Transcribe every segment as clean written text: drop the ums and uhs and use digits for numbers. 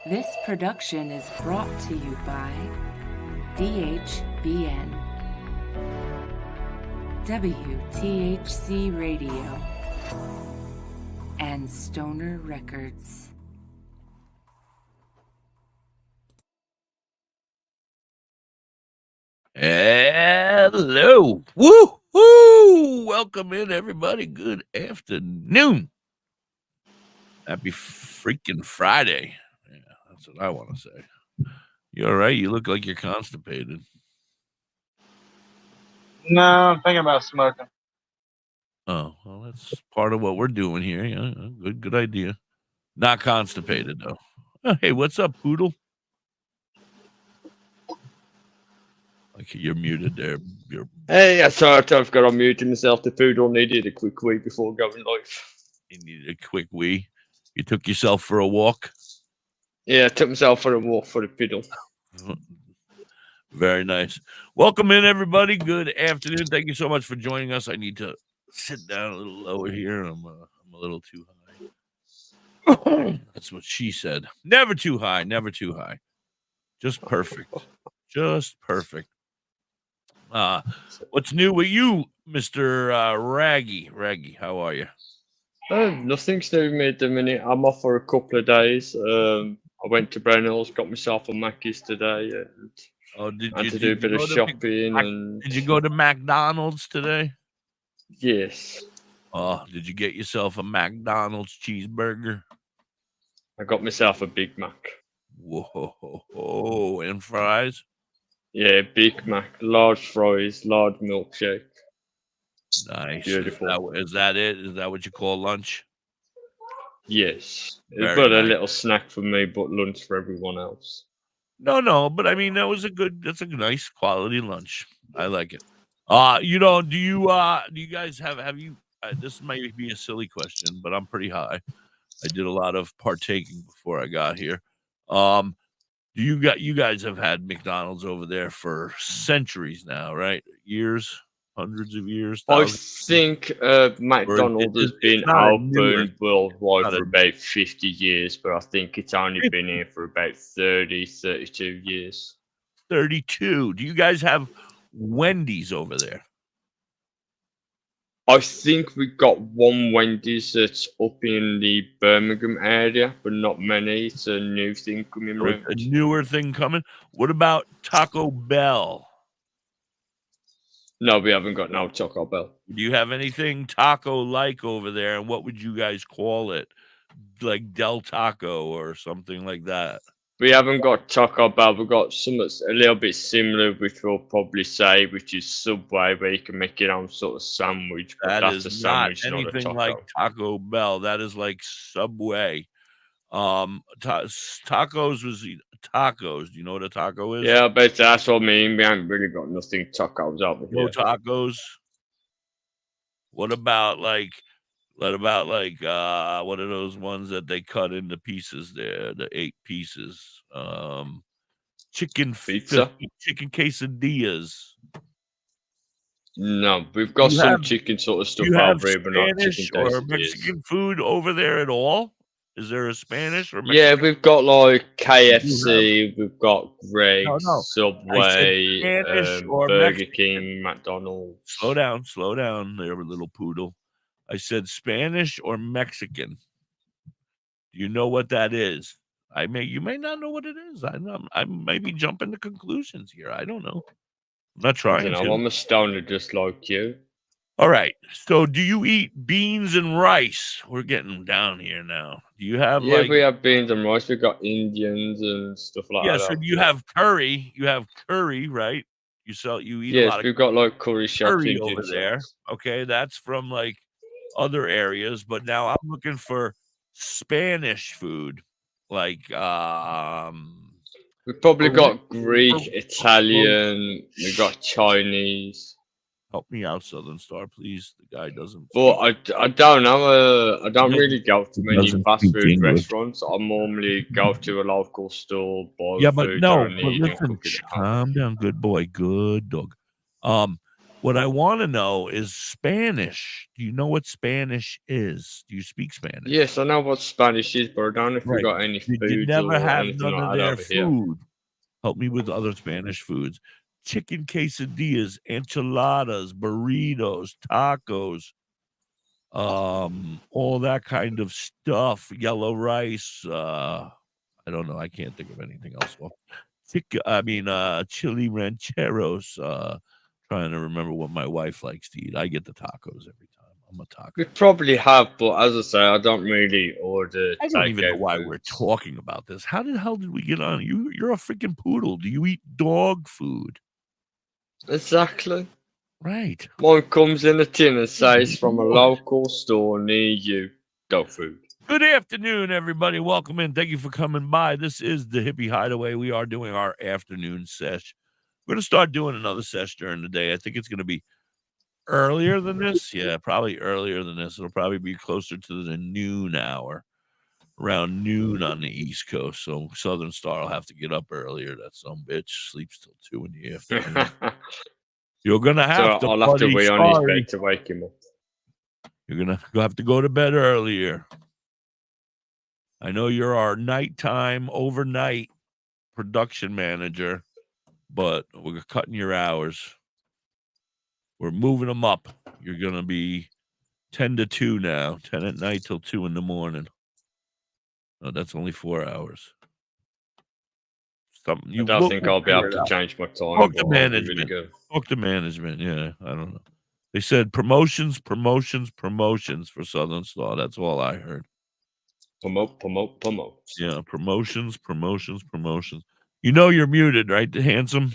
This production is brought to you by DHBN, WTHC Radio, and Stoner Records. Hello. Woo-hoo! Welcome in, everybody. Good afternoon. Happy freaking Friday. Yeah, that's what I want to say. You all right? You look like you're constipated. No, I'm thinking about smoking. Oh, well, that's part of what we're doing here. Yeah, good idea. Not constipated, though. Oh, hey, what's up, Poodle? Okay, you're muted there. Hey, I thought I've got unmuted myself. The Poodle needed a quick wee before going live. You needed a quick wee. You took yourself for a walk? Yeah, I took myself for a walk for the Poodle. Very nice. Welcome in, everybody. Good afternoon. Thank you so much for joining us. I need to sit down a little lower here. I'm a little too high. That's what she said. Never too high. Never too high. Just perfect. Just perfect. What's new with you, Mr. Raggy? Raggy, how are you? Nothing's new with me at the minute. I'm off for a couple of days. I went to Brennell's, got myself a Mackey's today, and had to do a bit of shopping. And did you go to McDonald's today? Yes. Oh, did you get yourself a McDonald's cheeseburger? I got myself a Big Mac. Whoa, and fries? Yeah, Big Mac, large fries, large milkshake. Nice. Beautiful. Is that it? Is that what you call lunch? Yes. Very It's but nice. a little snack for me, but lunch for everyone else. No, but I mean that's a nice quality lunch. I like it. Do you guys have you this might be a silly question, but I'm pretty high. I did a lot of partaking before I got here. You guys have had McDonald's over there for centuries now, right? Years, hundreds of years. I think McDonald's has been open worldwide for about 50 years, but I think it's only been here for about 32 years. 32. Do you guys have Wendy's over there? I think we got one Wendy's that's up in the Birmingham area, but not many. It's a new thing coming around. A newer thing coming. What about Taco Bell? No, we haven't got no Taco Bell. Do you have anything taco-like over there? And what would you guys call it? Like Del Taco or something like that? We haven't got Taco Bell. We've got something a little bit similar, which we'll probably say, which is Subway, where you can make your own sort of sandwich. But that's a sandwich, not anything not a taco. like Taco Bell. That is like Subway. Tacos was tacos. Do you know what a taco is? Yeah, but that's what I mean. We haven't really got nothing tacos over here. No tacos. What about like what are those ones that they cut into pieces there? The 8 pieces. Chicken pizza, chicken quesadillas. No, we've got some chicken sort of stuff over here, but not chicken or Mexican food over there at all. Is there a Spanish or Mexican? Yeah, we've got like KFC, we've got Greg's, Subway, Burger King, McDonald's. Slow down there, little poodle. I said Spanish or Mexican. Do you know what that is? You may not know what it is. I may be jumping to conclusions here. I don't know. I'm not trying to. I'm a stoner just like you. All right. So do you eat beans and rice? We're getting down here now. Do you have we have beans and rice. We've got Indians and stuff like that. Yeah, so you have curry. You have curry, right? You eat a lot of we've got like curry over there. Okay, that's from like other areas, but now I'm looking for Spanish food. Like we've probably got Greek, Italian, we've got Chinese. Help me out, Southern Star, please. The guy doesn't. Well, I don't know. I don't really go to many fast food restaurants. I normally go to a local store, buy food. But listen, calm down, good boy, good dog. What I want to know is Spanish. Do you know what Spanish is? Do you speak Spanish? Yes, I know what Spanish is, but I don't know if we got any Did you foods never or have anything none like of that their over here. food? Help me with other Spanish foods. Chicken quesadillas, enchiladas, burritos, tacos, all that kind of stuff. Yellow rice. I don't know. I can't think of anything else. Well, chili rancheros. Trying to remember what my wife likes to eat. I get the tacos every time. I'm a taco. We probably have, but as I say, I don't really order. I don't even know why foods. we're talking about this. How the hell did we get on? You're a freaking poodle. Do you eat dog food? Exactly. Right. One comes in a tin and says from a local store near you. Dog food. Good afternoon, everybody. Welcome in. Thank you for coming by. This is the Hippie Hideaway. We are doing our afternoon sesh. We're going to start doing another sesh during the day. I think it's going to be earlier than this. Yeah, probably earlier than this. It'll probably be closer to the noon hour, around noon on the East Coast. So Southern Star will have to get up earlier. That some bitch sleeps till 2 in the afternoon. You're going to have to. I'll have to wait on his bed to wake him up. You're going to have to go to bed earlier. I know you're our nighttime, overnight production manager, but we're cutting your hours. We're moving them up. You're going to be 10 to 2 now, 10 at night till 2 in the morning. Oh, that's only 4 hours. I don't think I'll be able to change my time. Talk to management. Talk to management. Yeah, I don't know. They said promotions for Southern Star. That's all I heard. Promote. Yeah, promotions. You know you're muted, right, handsome?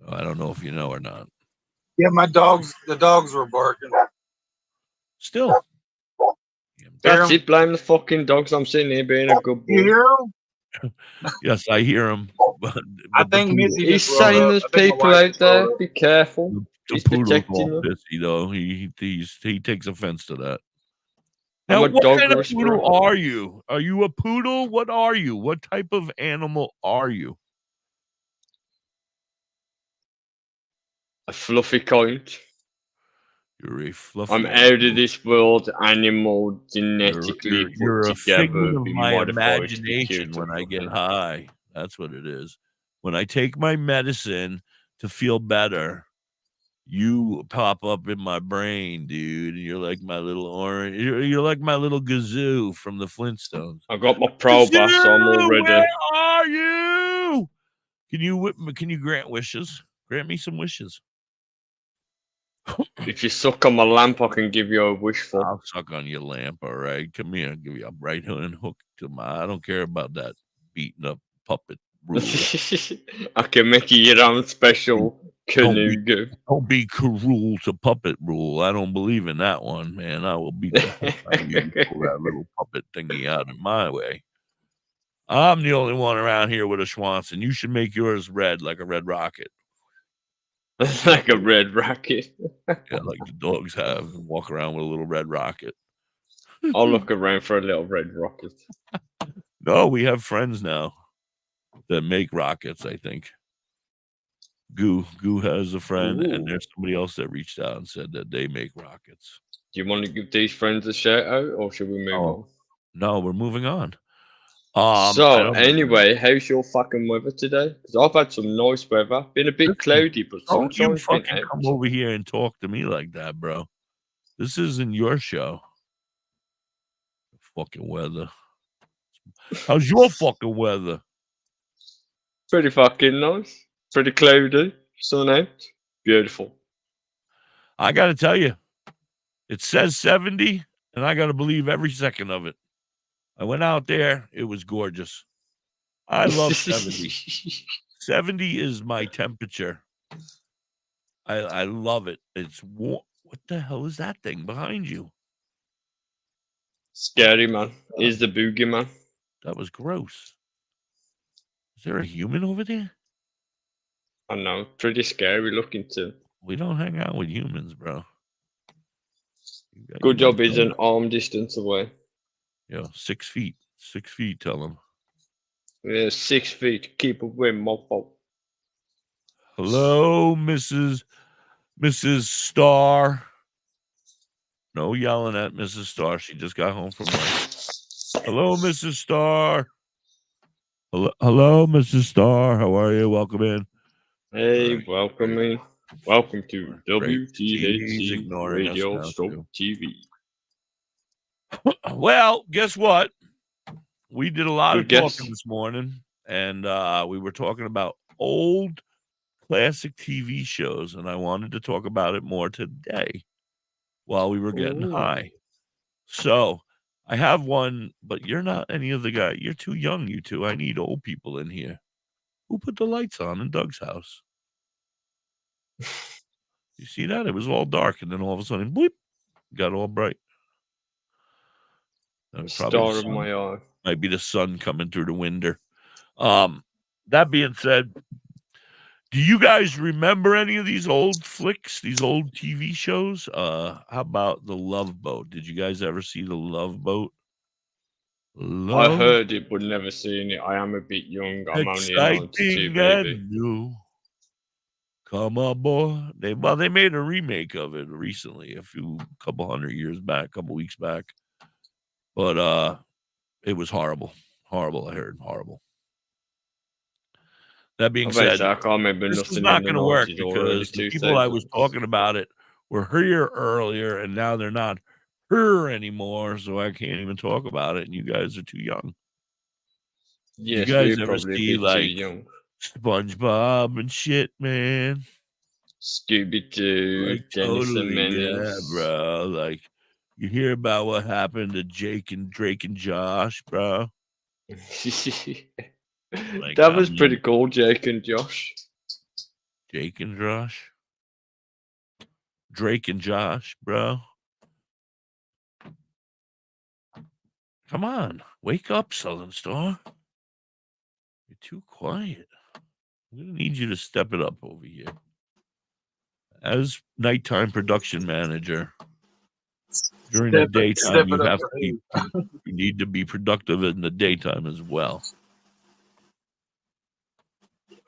I don't know if you know or not. Yeah, the dogs were barking. Still. That's it. Blame the fucking dogs. I'm sitting here being a good boy. You hear them? Yes, I hear him. But I think Missy he's just saying rolled there's up. I think my people wife out just rolled there. up. Be careful. The He's poodle's protecting all you. pissy, though. He takes offense to that. I'm Now, a what dog kind of whisperer. poodle are you? Are you a poodle? What are you? What type of animal are you? A fluffy kind. You're a fluffy I'm animal. out of this world animal, genetically You're put a together. figment of my modified to be imagination cute when and I get fluffy. high. That's what it is. When I take my medicine to feel better, you pop up in my brain, dude. And you're like my little orange. You're like my little Gazoo from the Flintstones. I got my pro bus, so I'm all ready. Where are you? Can you grant wishes? Grant me some wishes. If you suck on my lamp, I can give you a wish for. I'll suck on your lamp, all right? Come here, I'll give you a right hand hook to my. I don't care about that beaten up puppet rule. I can make you your own special canoe. Don't be cruel to puppet rule. I don't believe in that one, man. I will beat the fuck out of you. Pull that little puppet thingy out of my way. I'm the only one around here with a Schwanson. You should make yours red like a red rocket. Like a red rocket. Yeah, like the dogs have. Walk around with a little red rocket. I'll look around for a little red rocket. No, we have friends now that make rockets, I think. Goo has a friend, and there's somebody else that reached out and said that they make rockets. Do you want to give these friends a shout out, or should we move on? No, we're moving on. So anyway, how's your fucking weather today? Because I've had some nice weather. Been a bit cloudy, but don't you sunshine's been fucking out. come over here and talk to me like that, bro. This isn't your show. Fucking weather. How's your fucking weather? Pretty fucking nice. Pretty cloudy. Sun out. Beautiful. I gotta tell you, it says 70, and I gotta believe every second of it. I went out there, it was gorgeous. I love 70. 70 is my temperature. I love it. It's warm. What the hell is that thing behind you? Scary, man. Is the boogeyman. That was gross. Is there a human over there? I know. Pretty scary looking too. We don't hang out with humans, bro. Good job he's an arm distance away. Yeah, 6 feet. 6 feet, tell him. Yeah, 6 feet. Keep away, mofo. Hello, Mrs. Starr. No yelling at Mrs. Starr. She just got home from work. Hello, Mrs. Starr. Hello, Mrs. Starr. How are you? Welcome in. Hey, Right, welcome great. in. Welcome to Great. He's WTHC ignoring us Radio now, Stroke too. TV. Well, guess what? We did a lot Good of guess. talking this morning, and we were talking about old classic TV shows, and I wanted to talk about it more today while we were getting Ooh. high. So I have one, but you're not any of the guy. You're too young, you two. I need old people in here. Who put the lights on in Doug's house? You see that? It was all dark, and then all of a sudden, bleep, got all bright. Star of my eye. Might be the sun coming through the window. That being said, do you guys remember any of these old flicks, these old TV shows? How about The Love Boat? Did you guys ever see The Love Boat? I heard it, but never seen it. I am a bit young. I'm only a 92 Exciting baby. and new. Come on, boy. They made a remake of it recently, couple hundred years back, couple weeks back. But it was horrible. Horrible, I heard. Horrible. That being said, I can't remember this nothing is not in the going to work 90s or early because the people I was 2000s. talking about it were here earlier, and now they're not here anymore, so I can't even talk about it, and you guys are too young. Yes, you guys we're ever probably see, a bit like, too young. SpongeBob and shit, man? Scooby-Doo, Like, Dennis the totally, yeah, Menace. bro. Like, you hear about what happened to Drake and Josh, bro? Like, That was pretty cool, Jake and Josh. Jake and Josh? Drake and Josh, bro. Come on, wake up, Southern Star. You're too quiet. I'm gonna need you to step it up over here. As nighttime production manager, during the daytime, you need to be productive in the daytime as well.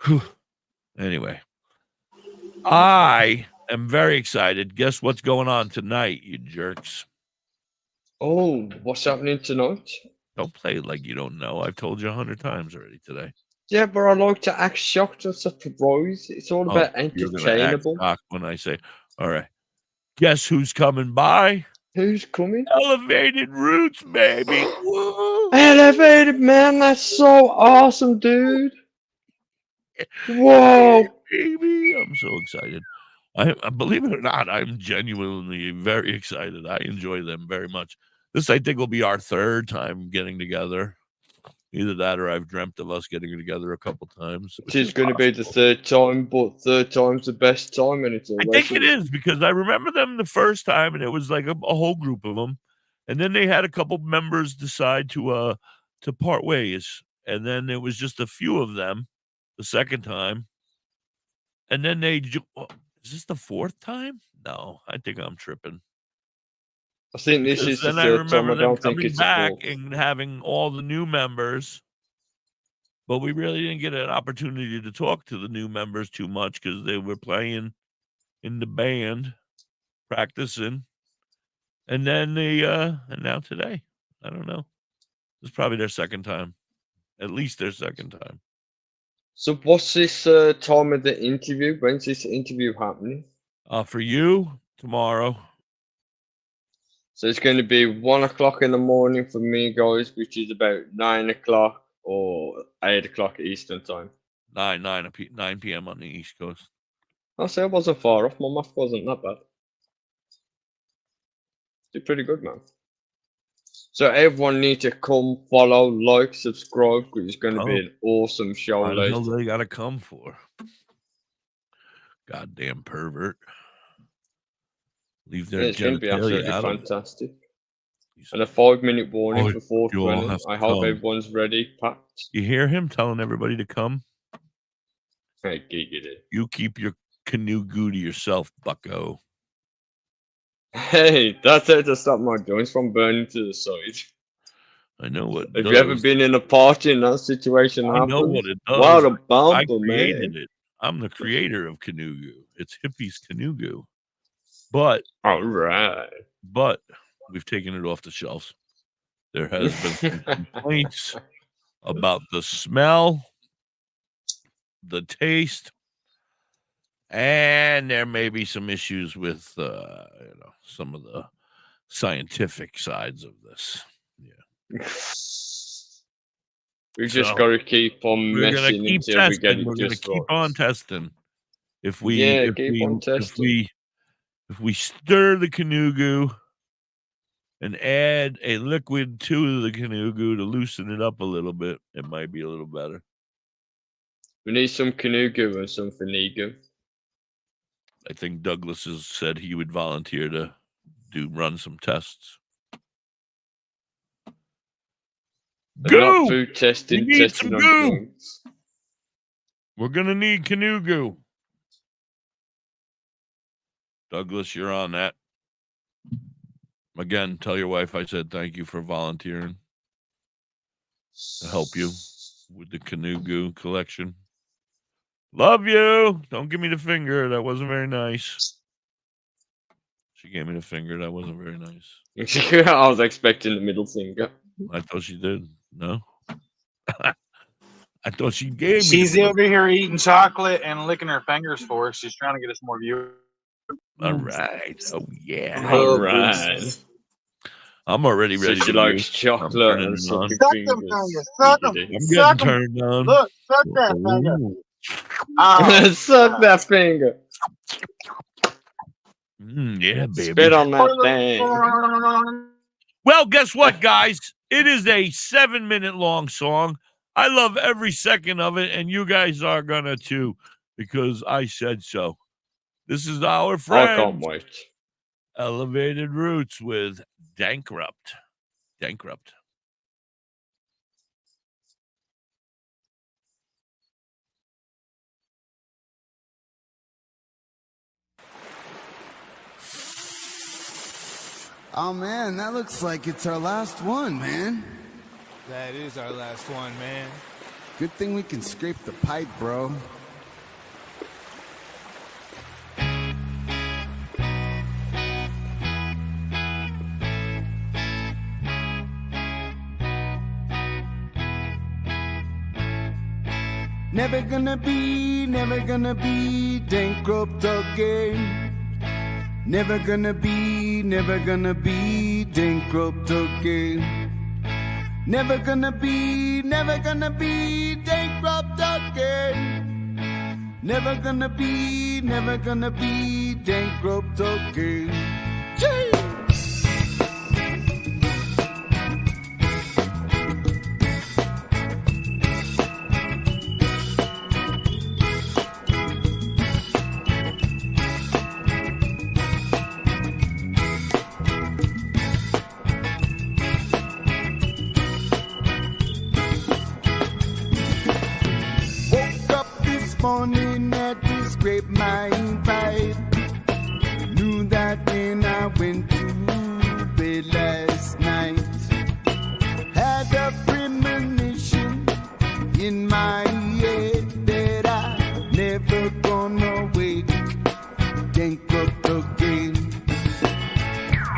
Whew. Anyway, I am very excited. Guess what's going on tonight, you jerks? Oh, what's happening tonight? Don't play it like you don't know. I've told you 100 times already today. Yeah, but I like to act shocked and surprised. It's all about You're gonna act entertainable. shocked when I say, all right, guess who's coming by? Who's coming? Elevated Roots, baby. Woo. Elevated, man. That's so awesome, dude. Whoa. Baby, I'm so excited. I believe it or not, I'm genuinely very excited. I enjoy them very much. This, I think, will be our third time getting together. Either that or I've dreamt of us getting together a couple times. It is going to be the third time, but third time's the best time, and it's always. I think it is because I remember them the first time, and it was like a whole group of them, and then they had a couple members decide to part ways, and then it was just a few of them the second time, and then is this the fourth time? No, I think I'm tripping. I think this is the then I third time. remember I don't them think coming it's back the fourth. and having all the new members, but we really didn't get an opportunity to talk to the new members too much because they were playing in the band, practicing, and then and now today, I don't know. It's probably their second time, at least their second time. So what's this time of the interview? When's this interview happening? For you, tomorrow. So it's going to be 1 o'clock in the morning for me, guys, which is about 9 o'clock or 8 o'clock Eastern time. 9 p.m. on the East Coast. I'll say I wasn't far off. My math wasn't that bad. Did pretty good, man. So everyone need to come, follow, like, subscribe, because it's going to be an awesome show What the later. hell do they got to come for? Goddamn pervert. Leave their It's going to be absolutely out fantastic. And a 5-minute warning Oh, before you all 20. have to I hope come. everyone's ready, packed. You hear him telling everybody to come? Hey, giggity. You keep your canoe goo to yourself, bucko. Hey, that's how to stop my joints from burning to the side. I know what it Have does. you ever been in a party and that situation I happened? know what it does. What a I bumper, created man. it. I'm the creator of Canoe Goo. It's Hippie's Canoe Goo. But all right. But we've taken it off the shelves. There has been some complaints about the smell, the taste, and there may be some issues with some of the scientific sides of this. Yeah. We just got to keep on messing until we get it We're going to keep on testing. If we stir the Canoe Goo and add a liquid to the Canoe Goo to loosen it up a little bit, it might be a little better. We need some Canoe Goo and some Finnegan. I think Douglas has said he would volunteer to run some tests. Goo! Not food testing, we need testing some on goo. things. We're gonna need Canoe Goo. Douglas, you're on that. Again, tell your wife I said thank you for volunteering to help you with the Canoe Goo collection. Love you. Don't give me the finger. That wasn't very nice. She gave me the finger. That wasn't very nice. I was expecting the middle finger. I thought she did. No. I thought she gave me. She's over here eating chocolate and licking her fingers for us. She's trying to get us more viewers. All right. Oh, yeah. All right. I'm already ready. She likes chocolate and sucking fingers. Suck them. I'm getting turned on. Look, suck that finger. Suck that finger. Yeah, baby. Spit on that thing. Well, guess what, guys? It is a 7-minute long song. I love every second of it, and you guys are gonna too, because I said so. This is our friend. I can't wait. Elevated Roots with Dankrupt. Dankrupt. Oh man, that looks like it's our last one, man. That is our last one, man. Good thing we can scrape the pipe, bro. Never gonna be bankrupt again. Never gonna be bankrupt again. Never gonna be bankrupt again. Never gonna be bankrupt again. Gee! Morning had to scrape my pipe. Knew that when I went to bed last night. Had a premonition in my head that I never gonna wake bankrupt again.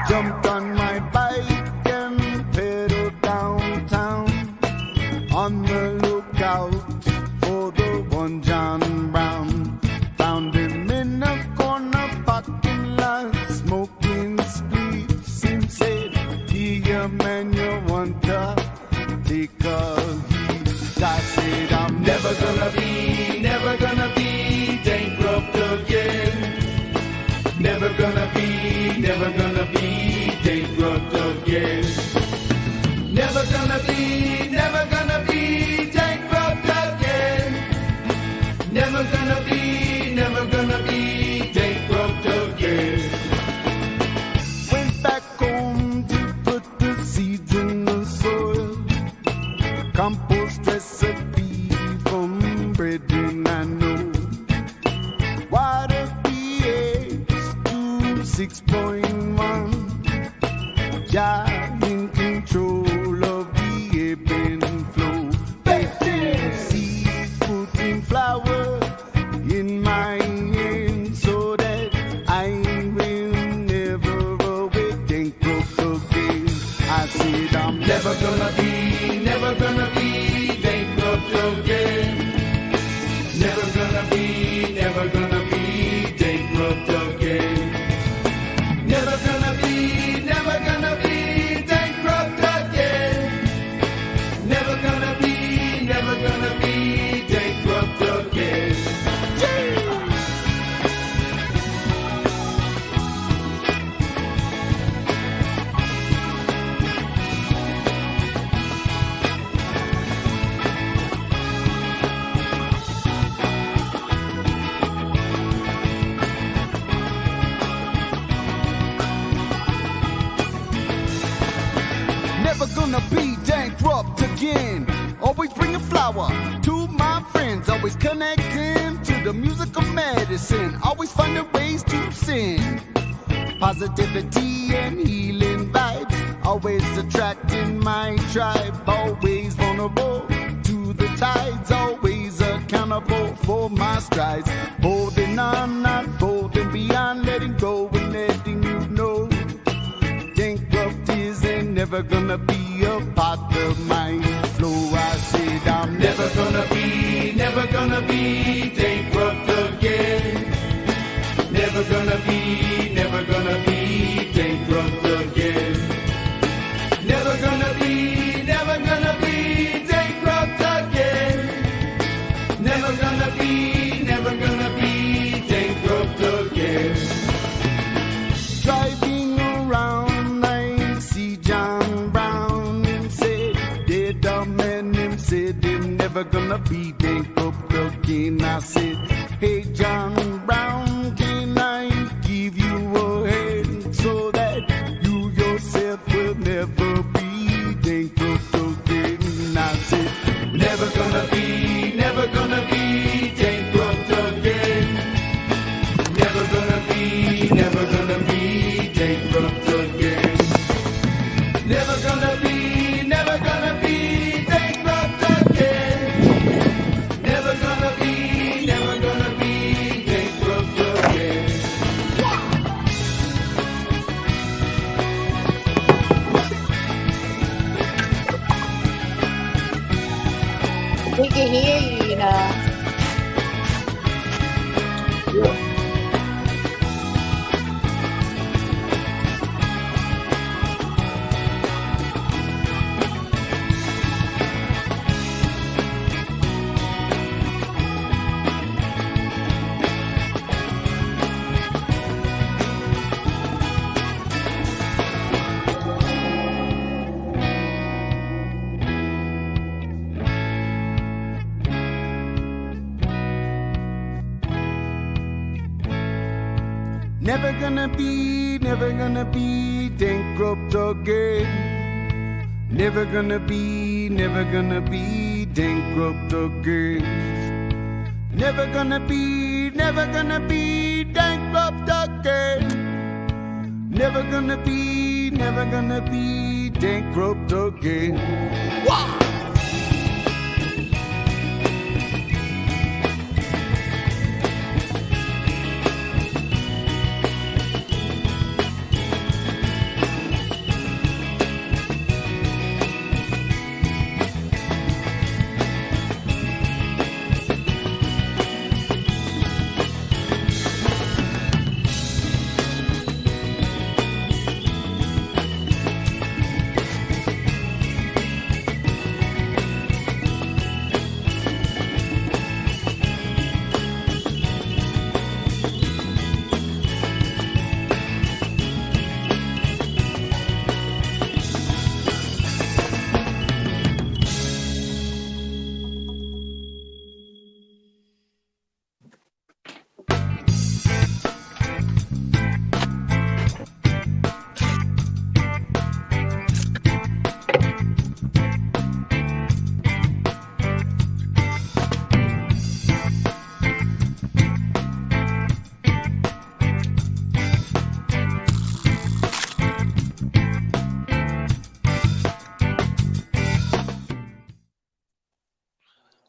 Jumped on my bike and pedaled downtown on the lookout for the one John Brown. Found him in a corner parking lot, smoking spliffs and said, "Here, man, you want to take a heat?" I said, "I'm never gonna be bankrupt again. Never gonna be bankrupt again. Never gonna be bankrupt again. Never gonna be bankrupt again." Went back home to put the seeds in the soil. Compost recipe from breading I know. Water pH to 6.1. Jah in control of the ebb and flow. Baking seeds, putting flour in always bring a flower to my friends, always connecting to the music of medicine, always finding ways to sing. Positivity and healing vibes, always attracting my tribe, always vulnerable to the tides, always accountable for my strides, holding on, not folding beyond, letting go and letting you know. Bankruptcies ain't never gonna be a part of my flow. I said I'm never gonna be bankrupt again. Never gonna be bankrupt again. Never gonna be bankrupt again. Never gonna be bankrupt again. Driving around, I see John Brown and said, dead man, him said him never gonna be bankrupt again. I said, hey John Brown, can I give you a hand so that you yourself will never be bankrupt again? I said, never gonna be bankrupt again. Never gonna be bankrupt again. Never gonna be bankrupt again. Never gonna be bankrupt again. We can hear you, Never gonna be bankrupt again. Never gonna be bankrupt again. Never gonna be bankrupt again. Never gonna be bankrupt again. Wow!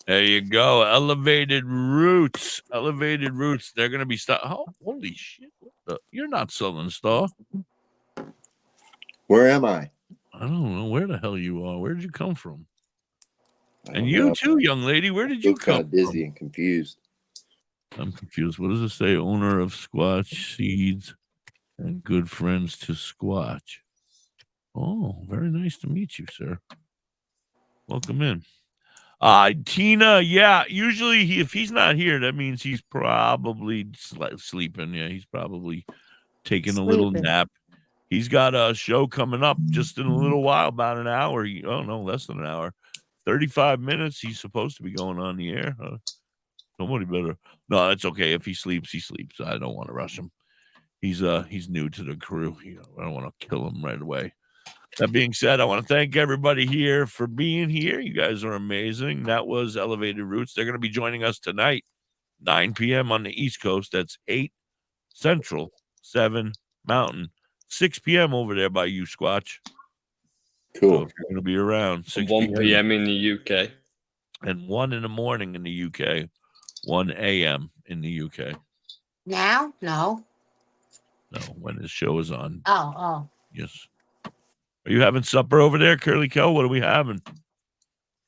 There you go. Elevated Roots. Elevated Roots. They're going to be Oh, holy shit. You're not Southern Star. Where am I? I don't know where the hell you are. Where did you come from? And you too, young lady. Where did you come from? Dizzy and confused. I'm confused. What does it say? Owner of Squatch Seeds and good friends to Squatch. Oh, very nice to meet you, sir. Welcome in. Tina, yeah, usually if he's not here, that means he's probably sleeping. Yeah, he's probably taking a little nap. He's got a show coming up just in a little while, about an hour. Oh, no, less than an hour. 35 minutes. He's supposed to be going on the air. Somebody better. No, that's okay. If he sleeps, he sleeps. I don't want to rush him. He's new to the crew. I don't want to kill him right away. That being said, I want to thank everybody here for being here. You guys are amazing. That was Elevated Roots. They're going to be joining us tonight, 9 p.m. on the East Coast. That's 8 Central, 7 Mountain, 6 p.m. over there by you, Squatch. Cool. So if you're going to be around, 6 1 p.m. in the UK. And 1 in the morning in the UK, 1 a.m. in the UK. Now? No. No, when this show is on. Oh. Yes. Are you having supper over there, Curly Kel? What are we having?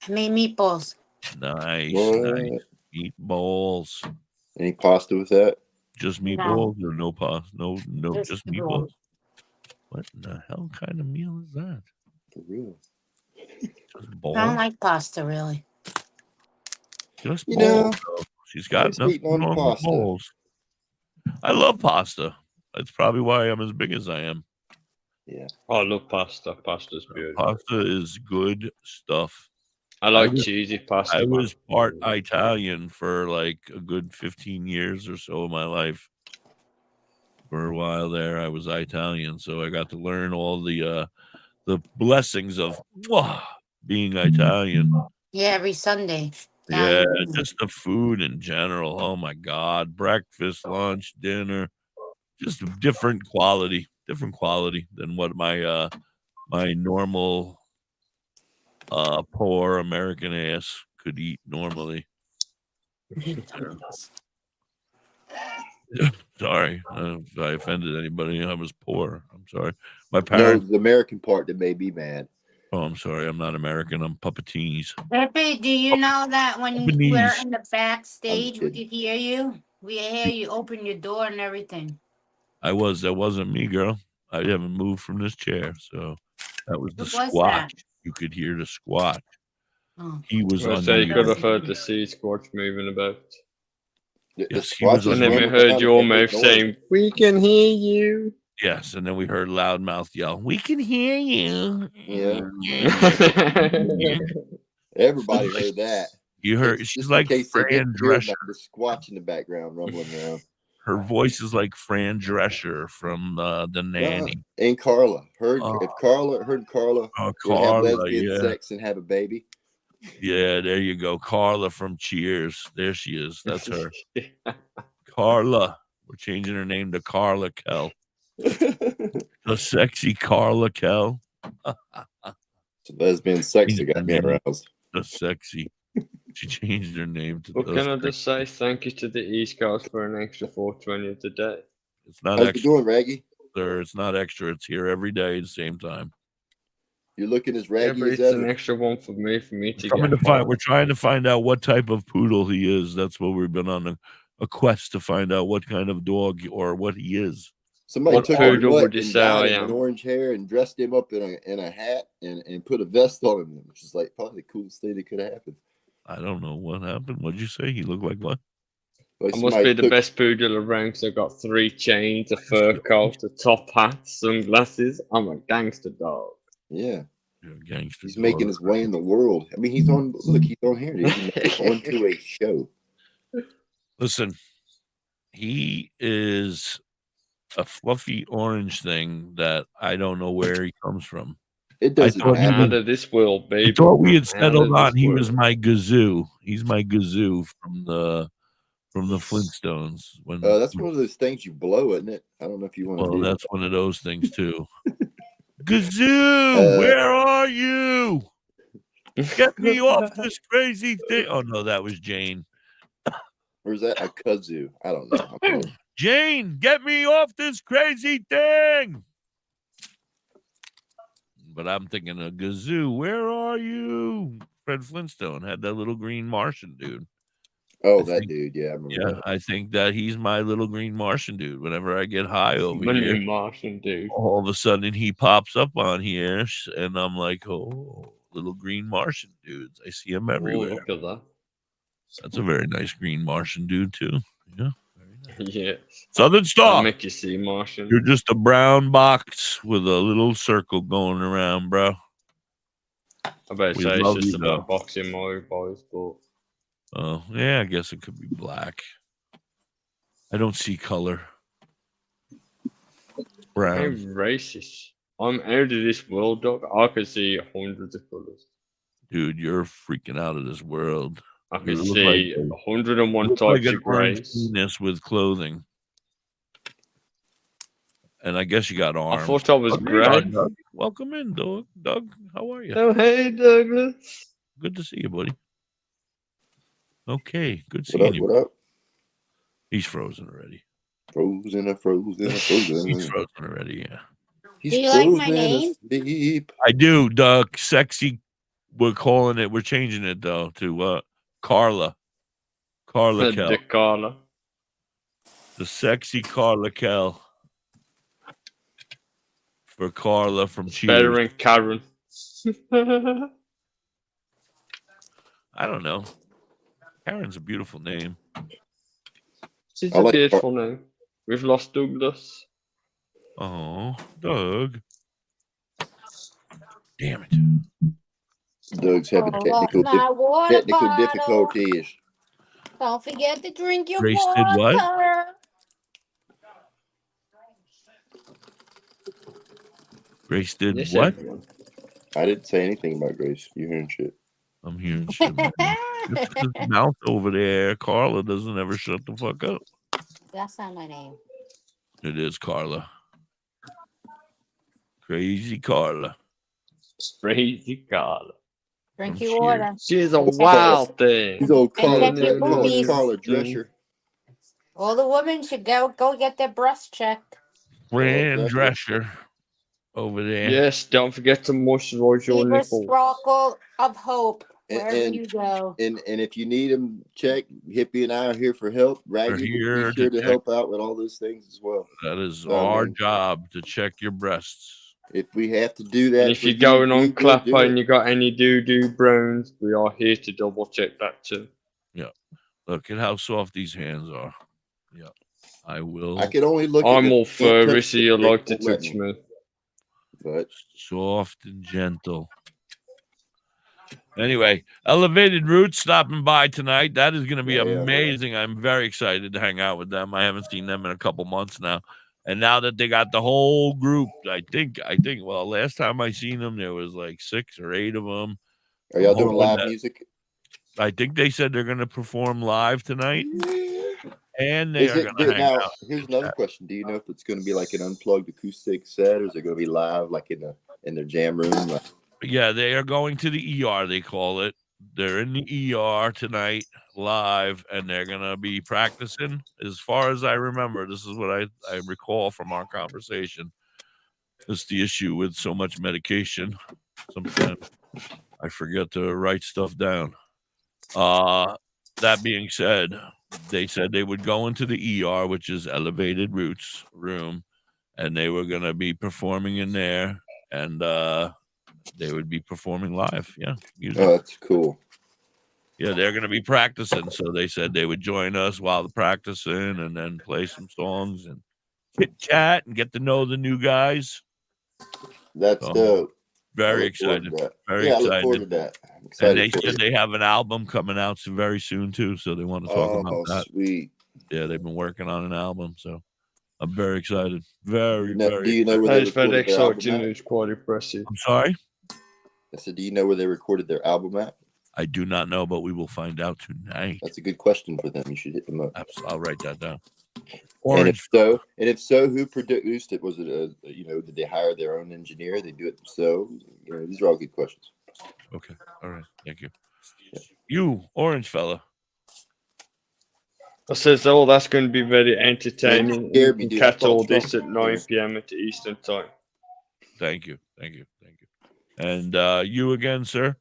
I made meatballs. Nice, What? nice. Meatballs. Any pasta with that? Just meatballs or no pasta? No, just meatballs. meatballs. What in the hell kind of meal is that? For real. Just balls? I don't like pasta, really. Just You balls. know, though. She's got it's nothing eating on wrong with pasta. balls. I love pasta. That's probably why I'm as big as I am. Yeah. I love pasta. Pasta's beautiful. Pasta is good stuff. I like cheesy pasta. I was part Italian for like a good 15 years or so of my life. For a while there, I was Italian, so I got to learn all the blessings of being Italian. Yeah, every Sunday. Yeah, just the food in general. Oh my God, breakfast, lunch, dinner, just different quality than what my my normal poor American ass could eat normally. Sorry if I offended anybody. I was poor. I'm sorry. My No, parents. the American part that made me mad. Oh, I'm sorry. I'm not American. I'm Puppetees. Pepe, do you know that when Japanese. we're in the backstage, we kidding. could hear you? We hear you open your door and everything. That wasn't me, girl. I haven't moved from this chair, so that was the What was squatch. that? You could hear the squatch. Oh. He was I on. say you could have heard the sea squatch moving about. Yes, he was on. And then we heard your mouth saying, "We can hear you." Yes, and then we heard Loudmouth yell, "We can hear you." Yeah. Everybody heard that. You heard? Just She's in like case they Fran didn't hear Drescher. about the squatch in the background rumbling around. Her voice is like Fran Drescher from the Nanny. And Carla. Heard Oh. if Carla heard Carla would Carla, have lesbian yeah. sex and have a baby. Yeah, there you go. Carla from Cheers. There she is. That's her. Carla. We're changing her name to Carla Kell. The sexy Carla Kell. So lesbian sex that got me aroused. The sexy. She changed her name to What can I just say? Thank you to the East Coast for an extra 420 of the day. It's not How's extra. it doing, Raggy? Sir, it's not extra. It's here every day at the same time. You're looking as Yeah, raggy but as it's ever. an extra one for me to We're trying to find out what type of poodle he is. That's what we've been on a quest to find out what kind of dog or what he is. Somebody What took poodle him would you and say I dyed him am? with orange hair and dressed him up in a hat and put a vest on him, which is like probably the coolest thing that could have happened. I don't know what happened. What'd you say? He looked like what? Like I must be the best poodle around because I've got 3 chains, a fur coat, a top hat, sunglasses. I'm a gangster dog. Yeah. You're a gangster. He's making his way in the world. I mean, he's on here. Dude. He's onto a show. Listen, he is a fluffy orange thing that I don't know where he comes from. It doesn't I Out of this world, baby. I thought we had Out settled of on this he world. was my Gazoo. He's my Gazoo from the Flintstones. When That's one of those things you blow, isn't it? I don't know if you want to. well, do that's one of those things too. Gazoo, where are you? Get me off this crazy thing. Oh no, that was Jane. Or is that a kazoo? I don't know. Jane, get me off this crazy thing. But I'm thinking of Gazoo. Where are you? Fred Flintstone had that little green Martian dude. Oh, that dude. Yeah, I remember that. I think that he's my little green Martian dude. Whenever I get high over My here, new Martian dude. all of a sudden he pops up on here, and I'm like, oh, little green Martian dudes. I see him Oh, everywhere. look at that. That's a very nice green Martian dude too. Yeah. Yeah. Southern I'll Star. make you see Martian. You're just a brown box with a little circle going around, bro. I better We say it's love just you, about though. boxing my boys, but Oh, yeah, I guess it could be black. I don't see color. I'm Brown. racist. I'm out of this world, dog. I can see hundreds of colors. Dude, you're freaking out of this world. I You can look see like 101 look like types an of orange grays. penis with clothing. And I guess you got I arms. thought I was There you are, grey. Doug. Welcome in, Doug. Doug, how are you? Oh, hey, Douglas. Good to see you, buddy. Okay, good What seeing up? you. What up? He's frozen already. Frozen, frozen, He's frozen. frozen already, yeah. He's Do you like my frozen name? asleep. I do, Doug. Sexy. We're calling it. We're changing it though to Carla. Carla Kell. The Carla. The sexy Carla Kell. For Carla from Better Cheers. than Karen. I don't know. Karen's a beautiful name. She's I a like beautiful name. We've lost Douglas. Oh, Doug. Damn it. Doug's having Fill up my water technical bottle. difficulties. Don't forget to drink your Grace water. did what? Grace did Yes, what? everyone. I didn't say anything about Grace. You hearing shit? I'm hearing shit. Man. This mouth over there. Carla doesn't ever shut the fuck up. That's not my name. It is Carla. Crazy Carla. Crazy Carla. Drink From your water. She's a wild thing. He's old And Carla, check your boobies. Carla Drescher. All the women should go get their breasts checked. Fran Drescher over there. Yes, don't forget to moisturize your Keep a nipples. sparkle of hope wherever And- you go. And if you need them checked, Hippie and I are here for help. Raggy here will be sure to to check. help out with all those things as well. That is Oh, our man. job to check your breasts. If we have to do that, And if for you're you, going we on will do Clapper it. and you got any doo-doo browns, we are here to double check that too. Look at how soft these hands are. Yeah. I will. I can only look. at I'm the- all can't furry, touch so the you brick, like to won't let touch me. me. But Soft and gentle. Anyway, Elevated Roots stopping by tonight. That is going to be Yeah. amazing. I'm very excited to hang out with them. I haven't seen them in a couple months now. And now that they got the whole group, I think, well, last time I seen them, there was like 6 or 8 of them. are y'all doing hoping live that- music? I think they said they're going to perform live tonight. And they Is are it going to hang now? out. Here's another question: do you know if it's going to be like an unplugged acoustic set, or is it going to be live, like in their jam room? Like, Yeah, they are going to the ER, they call it. They're in the ER tonight, live, and they're going to be practicing. As far as I remember, this is what I recall from our conversation. It's the issue with so much medication. Sometimes I forget to write stuff down. That being said, they said they would go into the ER, which is Elevated Roots room, and they were going to be performing in there, and they would be performing live. Yeah. Music. oh, that's cool. Yeah, they're going to be practicing. So they said they would join us while they're practicing and then play some songs and chit chat and get to know the new guys. That's So, dope. Very I look forward excited. to that. Very yeah, I look forward excited. to that. I'm And excited they for said it. they have an album coming out very soon too. So they want to talk Oh, about that. sweet. Yeah, they've been working on an album. So I'm very excited. Very, Now, very do you know excited. where That they is very recorded their album exciting. at? It's quite impressive. I'm sorry. I said, do you know where they recorded their album at? I do not know, but we will find out tonight. That's a good question for them. You should hit them up. I'll write that down. And Orange. if so, who produced it? Was it did they hire their own engineer? They do it themselves? These are all good questions. Okay. All right. Thank you. You, Orange fella. I says, oh, that's going to be very entertaining. Man, you scared You me, can dude. I catch all thought this at Trump- 9 p.m. at the Eastern time. Thank you. Thank you. Thank you. And you again, sir?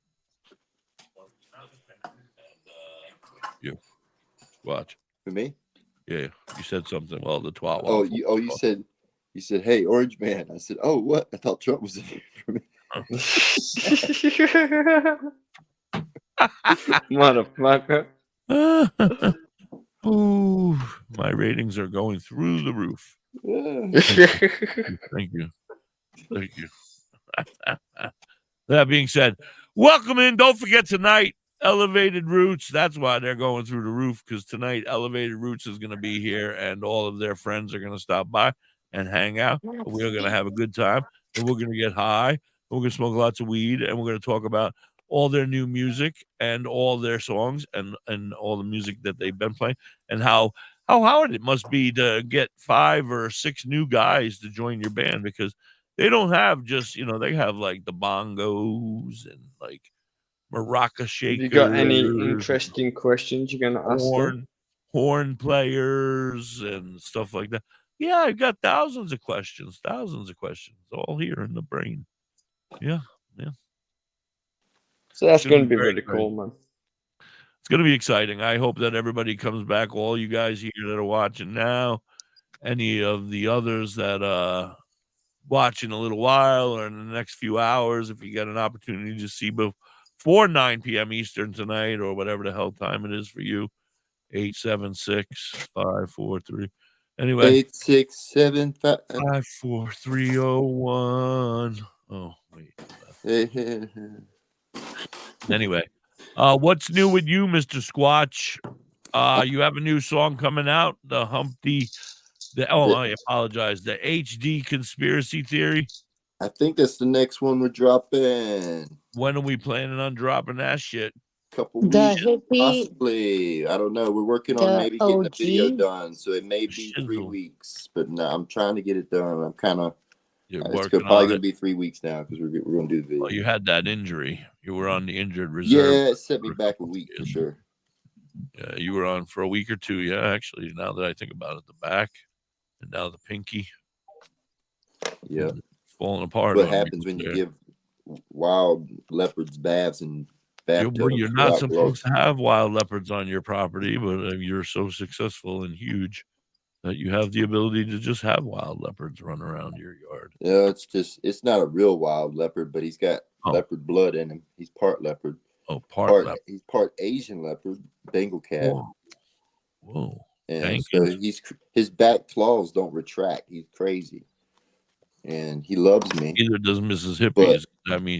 You. Watch. For me? Yeah. You said something. Well, the 12. Oh, you said, hey, Orange Man. I said, oh, what? I thought Trump was in here for me. Motherfucker. Ooh, my ratings are going through the roof. Yeah. Thank you. Thank you. That being said, welcome in. Don't forget tonight, Elevated Roots. That's why they're going through the roof, because tonight Elevated Roots is going to be here and all of their friends are going to stop by and hang out. We're going to have a good time. and we're going to get high, and we're going to smoke lots of weed, and we're going to talk about all their new music and all their songs and all the music that they've been playing, and how hard it must be to get 5 or 6 new guys to join your band, because they don't have just, they have like the bongos and like maraca Have you got any shakers, interesting questions you're gonna ask them? horn players and stuff like that. Yeah, I've got thousands of questions, all here in the brain. Yeah. So that's Gonna going to be be very really great. cool, man. It's going to be exciting. I hope that everybody comes back, all you guys here that are watching now, any of the others that watch in a little while or in the next few hours, if you get an opportunity to see before 9 p.m. Eastern tonight or whatever the hell time it is for you, 876-543. Anyway, 867 54301. Oh, wait. Anyway, what's new with you, Mr. Squatch? You have a new song coming out, the Humpty. I apologize. The HD Conspiracy Theory. I think that's the next one we're dropping. When are we planning on dropping that shit? Couple The weeks, hippie, possibly. I don't know. We're working on the maybe getting a video OG. done, so it may be 3 Shizzle. weeks. But no, I'm trying to get it done. I'm kind of. You're It's working probably on going to it. be 3 weeks now because we're going to do the video. Well, you had that injury. You were on the injured reserve. Yeah, it set me back a week for sure. Yeah, you were on for a week or two. Yeah, actually, now that I think about it, the back and now the pinky. Yeah. Falling apart. What happens when you give wild leopards baths and bathtubs? You're not supposed to have wild leopards on your property, but you're so successful and huge that you have the ability to just have wild leopards run around your yard. Yeah, it's not a real wild leopard, but he's got leopard blood in him. He's part leopard. Oh, part leopard. He's part Asian leopard, Bengal cat. Whoa. And so his back claws don't retract. He's crazy. And he loves me. Neither does Mrs. Hippie.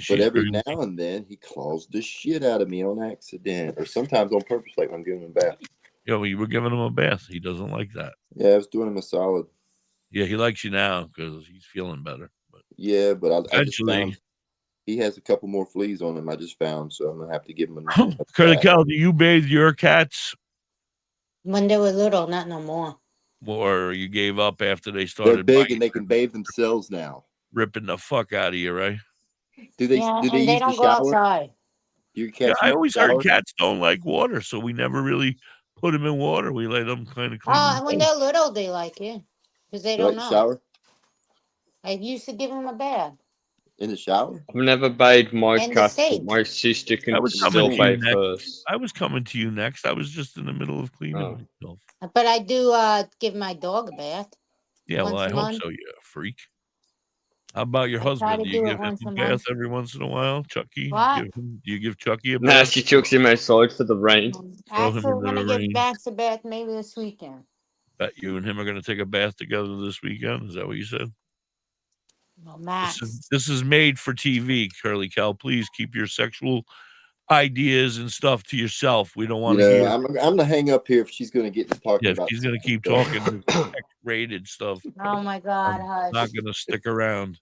But every now and then he claws the shit out of me on accident, or sometimes on purpose, like when I'm giving him a bath. Yeah, well, you were giving him a bath. He doesn't like that. Yeah, I was doing him a solid. Yeah, he likes you now because he's feeling better. But yeah, but I just eventually found he has a couple more fleas on him. I just found, so I'm gonna have to give him a Curly Cal, do you bathe your cats? When they were little, not no more. Or you gave up after they started? They're big and they can bathe themselves now. Ripping the fuck out of you, right? Do they? Yeah, do they and they use don't the go shower? outside. Your cats I always heard shower? cats don't like water, so we never really put them in water. We let them kind of clean. When they're little, they like it because they don't know. Shower? I used to give them a bath. In the shower? I've never bathed my And the cat, but sink. my sister can still coming to you bathe next. first. I was coming to you next. I was just in the middle of cleaning myself. But I do give my dog a bath. Yeah, well, once I a hope month. so, you freak. How about your I try husband? to Do you do it give him once a a bath month. every once in a while, Chucky? What? Do you give Chucky a Nah, bath? she chucks him outside for the rain. Throw him Actually, we're into gonna the get rain. back to bath maybe this weekend. Bet you and him are going to take a bath together this weekend. Is that what you said? Well, Max. This is made for TV, Curly Cal. Please keep your sexual ideas and stuff to yourself. We don't want to hear. I'm gonna hang up here if she's gonna get to talking about. She's going to keep talking X-rated stuff. Oh my God, I'm hush. not going to stick around.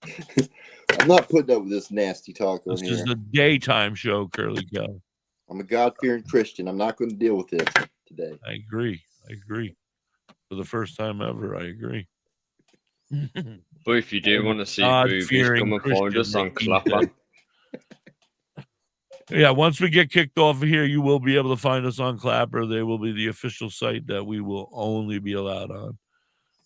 I'm not putting up with this nasty talk on This here. is the daytime show, Curly Cal. I'm a God-fearing Christian. I'm not going to deal with this today. I agree. For the first time ever, I agree. But if you do want to see boobies, come and find us on Clapper. Yeah, once we get kicked off of here, you will be able to find us on Clapper. They will be the official site that we will only be allowed on.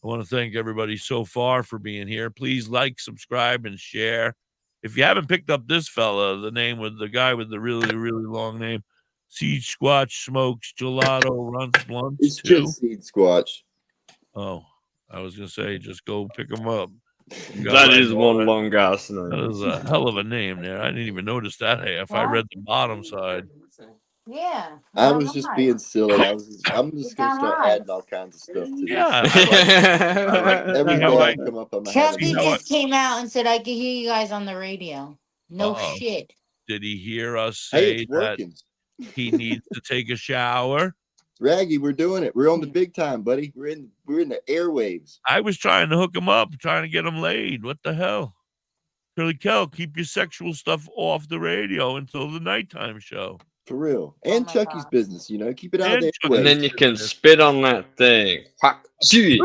I want to thank everybody so far for being here. Please like, subscribe, and share. If you haven't picked up this fella, the guy with the really, really long name, Seed Squatch Smokes Gelato Runs Blunts. It's just Seed Squatch. Oh, I was going to say, just go pick him up. That is one long ass name. That is a hell of a name there. I didn't even notice that half. I read the bottom side. Yeah. I was just being silly. I'm just going to start adding all kinds of stuff to this. Yeah. Every day I come up, I'm Chucky just came out and said I could hear you guys on the radio. No shit. Did he hear us Hey, say it's that working. he needs to take a shower? Raggy, we're doing it. We're on the big time, buddy. We're in the airwaves. I was trying to hook him up, trying to get him laid. What the hell? Curly Kel, keep your sexual stuff off the radio until the nighttime show. For real. And my Chucky's God. business, you know, keep it out And of Chucky. there. And then you can spit on that thing. Whack, gee.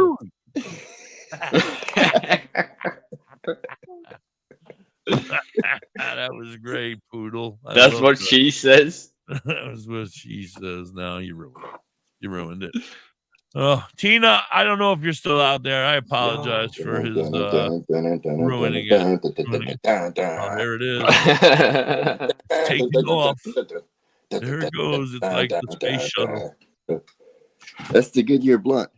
That was great, Poodle. That's what she says. That was what she says. Now you ruined it. You ruined it. Oh, Tina, I don't know if you're still out there. I apologize for his ruining it. Oh, there it is. Taking off. There it goes. It's like the space shuttle. That's the Goodyear blunt.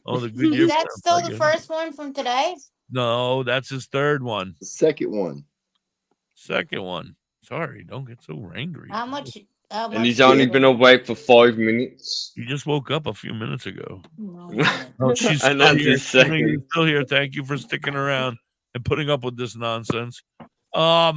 Oh, the Goodyear. Is that still the first one from today? No, that's his third one. The second one. Second one. Sorry, don't get so angry. How much? And he's only been awake for 5 minutes. You just woke up a few minutes ago. No, Oh, she's And still that's here. his second. She's still here. Thank you for sticking around and putting up with this nonsense. I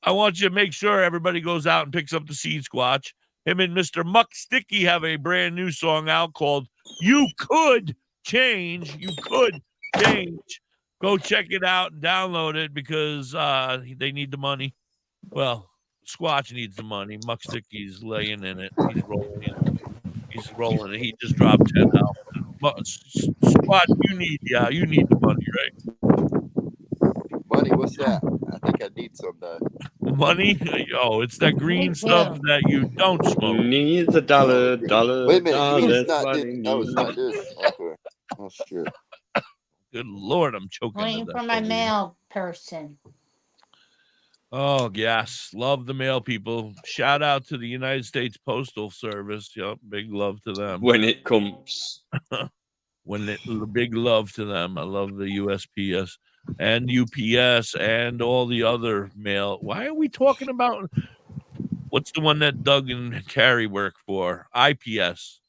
want you to make sure everybody goes out and picks up the Seed Squatch. Him and Mr. Muck Sticky have a brand new song out called You Could Change. You Could Change. Go check it out and download it because they need the money. Well, Squatch needs the money. Muck Sticky's laying in it. He's rolling it. He's rolling it. He just dropped 10 albums. Squatch, you need the money, right? Money, what's that? I think I need some Money? Oh, it's that green stuff that you don't smoke. Needs a dollar. Wait a minute. Dollar, No, it's not this. Okay. Oh, shit. Good Lord, I'm choking. waiting for my mail person. Oh, yes. Love the mail people. Shout out to the United States Postal Service. Yep, big love to them. When it comes. Big love to them. I love the USPS and UPS and all the other mail. Why are we talking about what's the one that Doug and Carrie work for? IPS,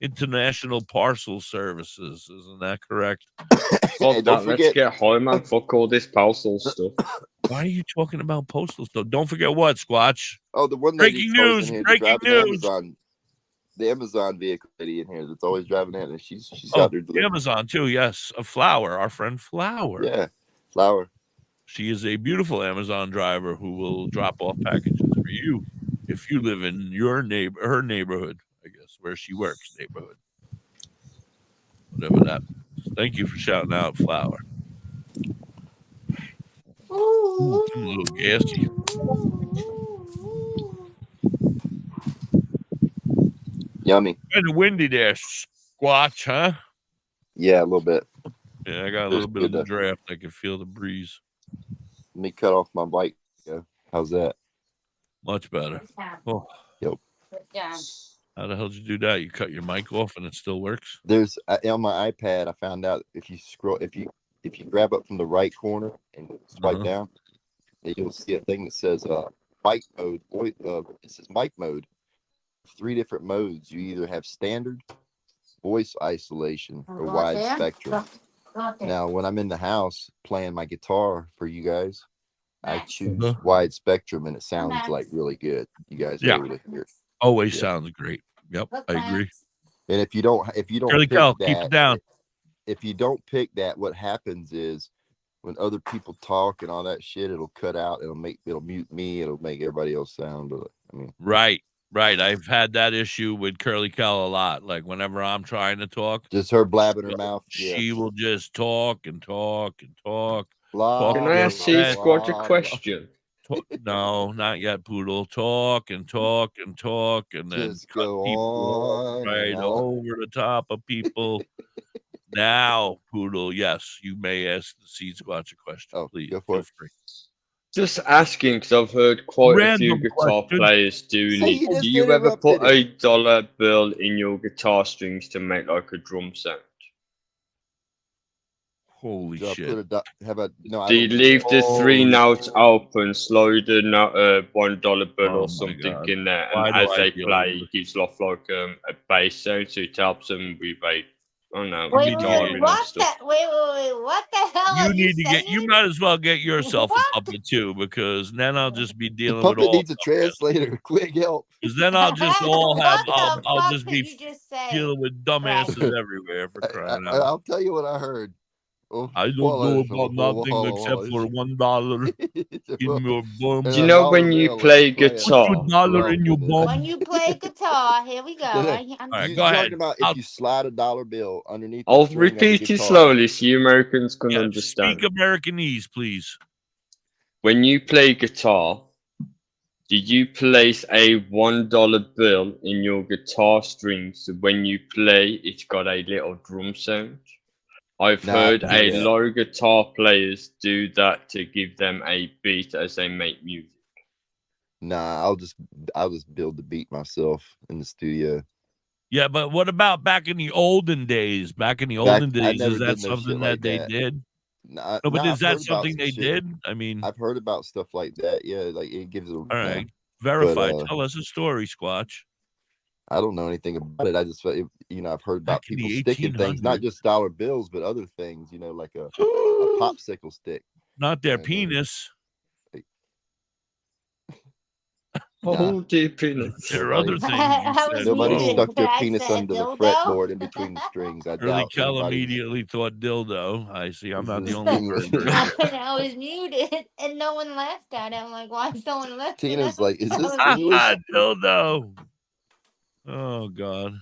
International Parcel Services. Isn't that correct? Fuck that. Let's get high, man. Fuck all this postal stuff. Why are you talking about postal stuff? Don't forget what, Squatch? Oh, the one that breaking news. Breaking news. The Amazon vehicle lady in here that's always driving it, and she's Oh, out there delivering. Amazon too. Yes, a Flower, our friend Flower. Yeah, Flower. She is a beautiful Amazon driver who will drop off packages for you if you live in her neighborhood. I guess where she works, neighborhood, whatever that. Thank you for shouting out, Flower. Ooh, I'm a little gassy. Yummy. Kind of windy there, Squatch, huh? Yeah, a little bit. Yeah, I got a little bit of the draft. I can feel the breeze. Let me cut off my bike. Yeah. How's that? Much better. Oh. Yep. How the hell did you do that? You cut your mic off and it still works? There's on my iPad. I found out if you grab up from the right corner and swipe down, you'll see a thing that says mic mode. It says mic mode. 3 different modes. You either have standard, voice isolation, or wide spectrum. Now, when I'm in the house playing my guitar for you guys, I choose wide spectrum, and it sounds like really good. You guys are able to hear it. Always sounds great. Yep, I agree. And if you don't Curly Kel, keep it down. If you don't pick that, what happens is when other people talk and all that shit, it'll cut out. It'll mute me. It'll make everybody else sound. I mean, right. I've had that issue with Curly Kel a lot. Like whenever I'm trying to talk, just her blabbing her mouth. She will just talk and talk and talk. Can I ask Squatch a question? No, not yet, Poodle. Talk and talk and talk, and then just go on right over the top of people. Now, Poodle, yes, you may ask the Seed Squatch a question. Please, go for it. Free. Just asking, because I've heard quite a few guitar players doing it. Do you ever put a dollar bill in your guitar strings to make like a drum sound? Holy shit. Do you leave the 3 notes open, slide a $1 bill or something in there, and as they play, it gives off like a bass sound, so it helps them with a, I don't know, wait, what the hell you need to saying? You might as well get yourself a puppet too, because then I'll just be dealing with all. Needs a translator. Quick help. Because then I'll just be dealing with dumbasses everywhere for crying out. I'll tell you what I heard. I don't know about nothing except for $1 in your bum. Do you know when you play guitar? Put $1 in your bum. When you play guitar, here we go. No, no. I'm All right, You're go ahead. talking about if you slide a dollar bill underneath the I'll string of the repeat it guitar. slowly so you Americans can understand. Speak Americanese, please. When you play guitar, do you place a $1 bill in your guitar string so when you play, it's got a little drum sound? I've heard a lot of guitar players do that to give them a beat as they make music. Nah, I'll just build the beat myself in the studio. Yeah, but what about back in the olden days? Back in the olden days, is that something that they did? No, but I've is that heard about something some they shit. did? I mean, I've heard about stuff like that. Yeah, like it gives it. All right, verify. Tell us a story, Squatch. I don't know anything about it. I just, I've heard about Back in people the sticking things, not 1800s. just dollar bills, but other things. Like a popsicle stick. Not their penis. Oh, dear penis. There are other things. Nobody stuck their I penis said under the dildo. fretboard in between the strings. I Really, doubt Kel anybody's. immediately thought dildo. I see. I'm not the only person. I was muted and no one laughed at it. I'm like, why is someone laughing? Tina's like, is this Ah, English? dildo. Oh God.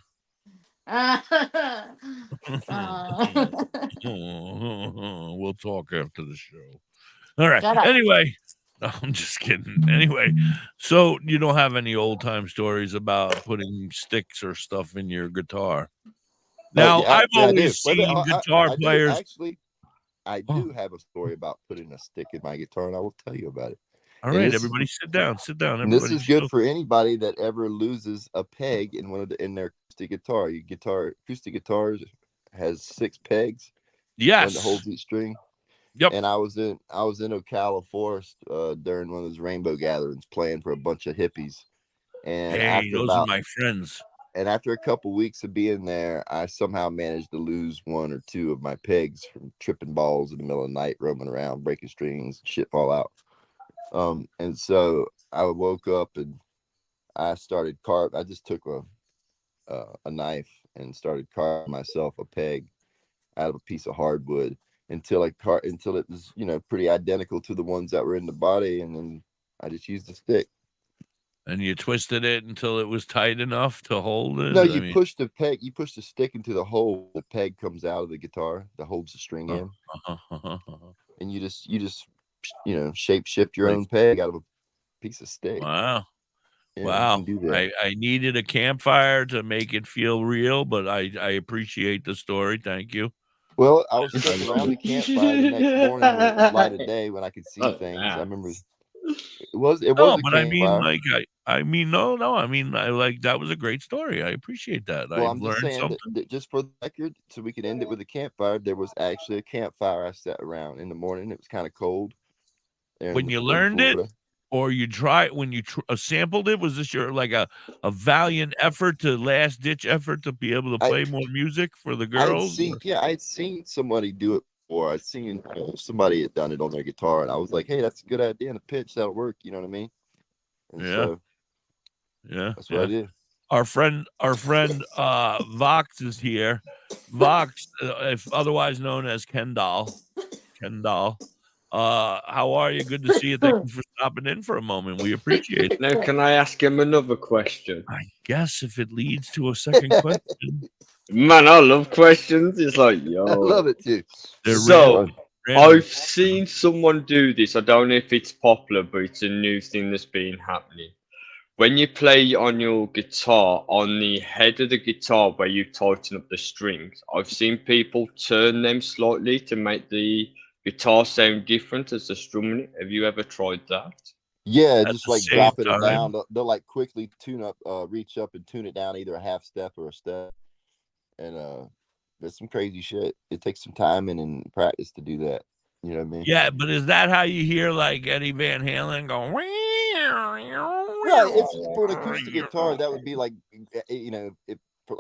We'll talk after the show. All right. Anyway, no, I'm just kidding. Anyway, so you don't have any old time stories about putting sticks or stuff in your guitar? Now, I've always seen guitar players. I do have a story about putting a stick in my guitar, and I will tell you about it. All right, everybody, sit down. Sit down. And this is good for anybody that ever loses a peg in in their acoustic guitar. Acoustic guitars has 6 pegs. Yes. That holds each string. Yep. And I was in Ocala Forest during one of those rainbow gatherings, playing for a bunch of hippies. And hey, those are my friends. And after a couple weeks of being there, I somehow managed to lose 1 or 2 of my pegs from tripping balls in the middle of the night, roaming around, breaking strings, shit fall out. And so I woke up and I started I just took a knife and started carving myself a peg out of a piece of hardwood until it was, pretty identical to the ones that were in the body. And then I just used a stick. And you twisted it until it was tight enough to hold it? No, you push the stick into the hole. The peg comes out of the guitar that holds the string in. And you just shape shift your own peg out of a piece of stick. Wow. Yeah, wow. I needed a campfire to make it feel real, but I appreciate the story. Thank you. Well, I was sitting around the campfire the next morning when it was light of day when I could see things. I remember it was a campfire. I mean, that was a great story. I appreciate that. Well, I've learned something. Just for the record, so we could end it with a campfire. There was actually a campfire I sat around in the morning. It was kind of cold. When you learned it, or you when you sampled it, was this your a valiant effort, last ditch effort to be able to play more music for the girls? I'd seen somebody do it before. I'd seen somebody had done it on their guitar, and I was like, hey, that's a good idea. And a pitch that'll work. You know what I mean? And so, that's what I did. Our friend Vox is here. Vox, if otherwise known as Kendall. How are you? Good to see you. Thank you for stopping in for a moment. We appreciate it. Now, can I ask him another question? I guess if it leads to a second question. Man, I love questions. It's like, yo. I love it too. So, I've seen someone do this. I don't know if it's popular, but it's a new thing that's been happening. When you play on your guitar, on the head of the guitar where you tighten up the strings, I've seen people turn them slightly to make the guitar sound different as they're strumming it. Have you ever tried that? Yeah, just dropping it down. They'll quickly reach up and tune it down either a half step or a step. And there's some crazy shit. It takes some time and practice to do that. You know what I mean? Yeah, but is that how you hear Eddie Van Halen go? Yeah, it's for an acoustic guitar. That would be for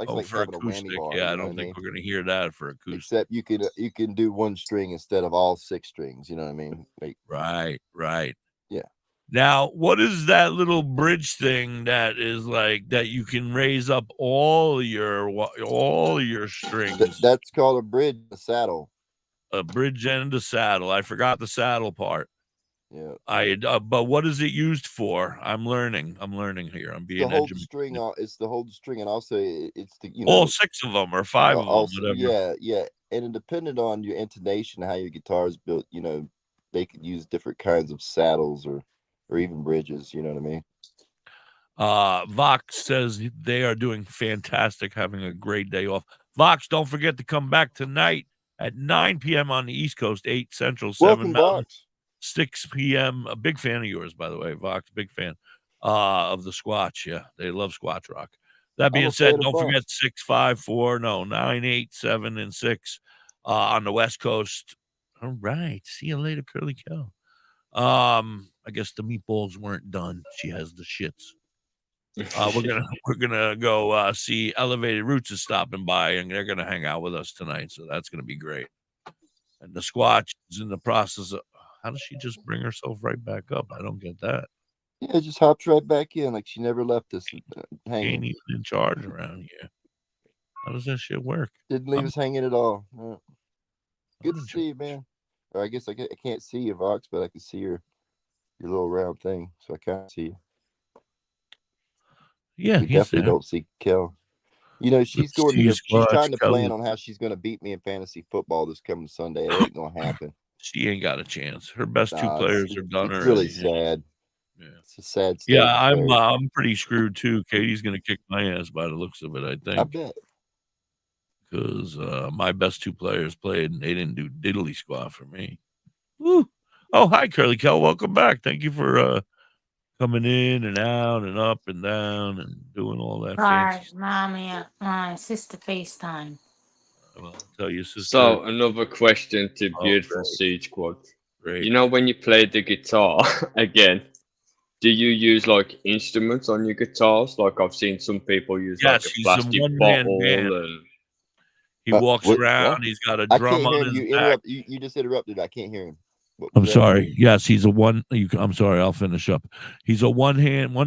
acoustic. a whammy bar. Yeah, I don't think we're gonna hear that for acoustic. Except you can do 1 string instead of all 6 strings. You know what I mean? Right. Yeah. Now, what is that little bridge thing that is that you can raise up all your strings? That's called a bridge, a saddle. a bridge and a saddle. I forgot the saddle part. Yeah. But what is it used for? I'm learning here. I'm being The hold educated. string on. It's the hold string, and also it's the all 6 of them or 5 of them, also, whatever. yeah, and it depended on your intonation, how your guitar is built. They could use different kinds of saddles or even bridges. You know what I mean? Vox says they are doing fantastic, having a great day off. Vox, don't forget to come back tonight at 9 p.m. on the East Coast, 8 Central, 7 Welcome, Mountain, Vox. 6 p.m. A big fan of yours, by the way, Vox. Big fan of the Squatch. Yeah, they love Squatch rock. That being said, don't forget 654, 9, 8, 7, and 6 on the West Coast. All right. See you later, Curly Cow. I guess the meatballs weren't done. She has the shits. We're gonna go see Elevated Roots is stopping by, and they're gonna hang out with us tonight. So that's gonna be great. And the Squatch is in the process of. How does she just bring herself right back up? I don't get that. Yeah, it just hops right back in like she never left us hanging. Ain't even in charge around here. How does that shit work? Didn't leave us hanging at all. No. Good to see you, man. Or I guess I can't see you, Vox, but I can see your little round thing, so I can't see you. Yeah, we definitely don't see Kel. She's she's trying to plan on how she's going to beat me in fantasy football this coming Sunday. It ain't going to happen. She ain't got a chance. Her best 2 players are done already. It's really sad. Yeah. It's a sad state. Yeah, I'm pretty screwed too. Katie's going to kick my ass by the looks of it, I think. I bet. Because my best 2 players played, and they didn't do diddly squat for me. Woo. Oh, hi, Curly Kel. Welcome back. Thank you for coming in and out and up and down and doing all that. Sorry, Mommy, my sister FaceTime. Well, I'll tell you, sister. So another question to beautiful Siege Squad. Great. When you play the guitar again, do you use like instruments on your guitars? Like I've seen some people use like a plastic bottle and he walks around. What? He's got a drum on his back. You just interrupted. I can't hear him. I'm sorry. Yes, he's a one. I'm sorry. I'll finish up. He's a one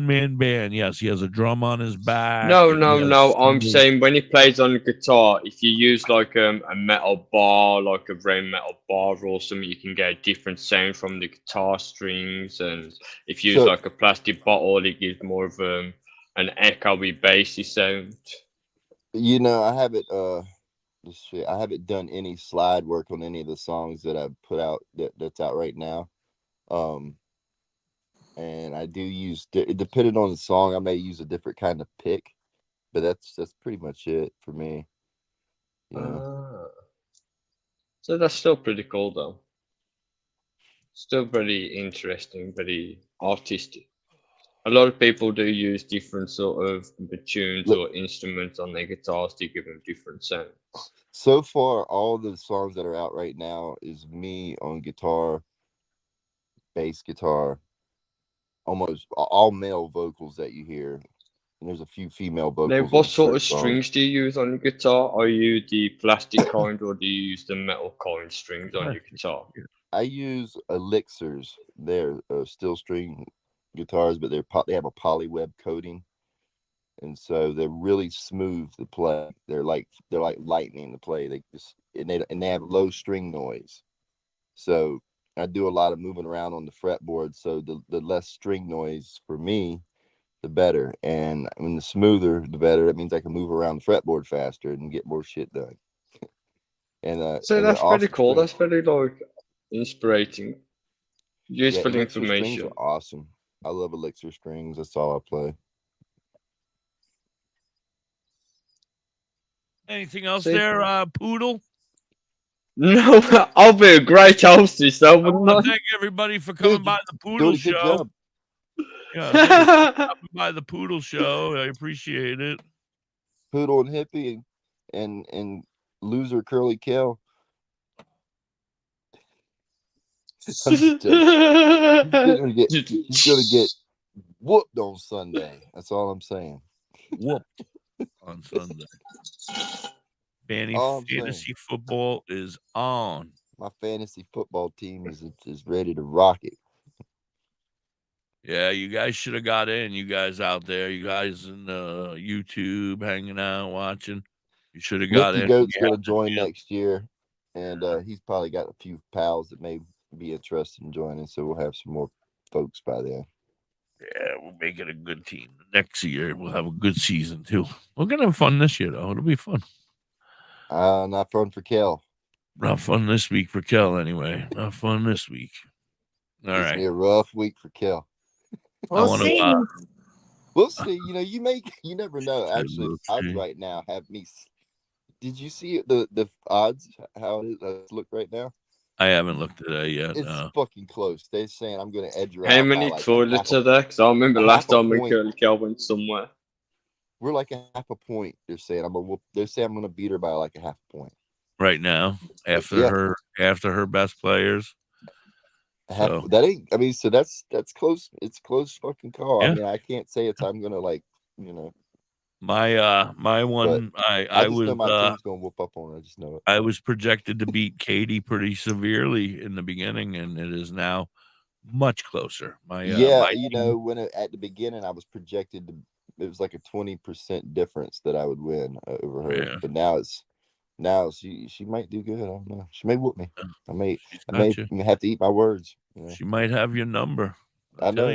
man band. Yes, he has a drum on his back. No. I'm saying when he plays on the guitar, if you use like a metal bar, like a very metal bar or something, you can get a different sound from the guitar strings. And if you use like a plastic bottle, it gives more of an echoey, bassy sound. I haven't. I haven't done any slide work on any of the songs that I've put out that's out right now. And I do use, depending on the song, I may use a different kind of pick, but that's pretty much it for me. So that's still pretty cool though. Still very interesting, very artistic. A lot of people do use different sort of tunes or instruments on their guitars to give them different sounds. So far, all the songs that are out right now is me on guitar, bass guitar, almost all male vocals that you hear. And there's a few female vocals. Now, what sort of strings do you use on your guitar? Are you the plastic kind or do you use the metal kind strings on your guitar? I use elixirs. They're steel string guitars, but they have a polyweb coating, and so they're really smooth to play. They're like lightning to play. They have low string noise. So I do a lot of moving around on the fretboard. So the less string noise for me, the better. And when the smoother, the better. That means I can move around the fretboard faster and get more shit done. So that's pretty cool. That's very inspiring, useful information. Strings are awesome. I love elixir strings. That's all I play. Anything else there, Poodle? No, I'll be a great hostess. I want to thank everybody for coming by the Poodle Show. Coming by the Poodle Show. I appreciate it. Poodle and Hippie and loser Curly Kel. He's gonna get whooped on Sunday. That's all I'm saying. Whooped on Sunday. Fantasy football is on. My fantasy football team is ready to rock it. Yeah, you guys should have got in. You guys out there, you guys in YouTube hanging out watching. You should have got in. Goat's gonna join next year. and he's probably got a few pals that may be interested in joining. So we'll have some more folks by then. Yeah, we'll make it a good team. Next year, we'll have a good season, too. We're going to have fun this year, though. It'll be fun. Not fun for Kel. Not fun this week for Kel, anyway. Not fun this week. All It's right. gonna be a rough week for Kel. We'll see. We'll see. You know, you never know. Actually, we'll odds see. right now have me. Did you see the odds? How it look right now? I haven't looked at that yet. It's No. fucking close. They're saying I'm going to edge her How out. many by like toilets are there? Because I remember last half a time we point. Curly Cal went somewhere. We're like a half a point. They're saying They're saying I'm going to beat her by like a half a point Right now, after Yeah. her best players. So That ain't. I mean, so that's close. It's close fucking call. Yeah. I mean, I can't say it's. I'm gonna like, my one, I I just know was my team's gonna whoop up on her. I just know it. I was projected to beat Katie pretty severely in the beginning, and it is now much closer. My When at the beginning I was projected to, it was like a 20% difference that I would win over her. Yeah. But now she might do good. I don't know. She may whoop me. I may have to eat my words. She might have your number. I know.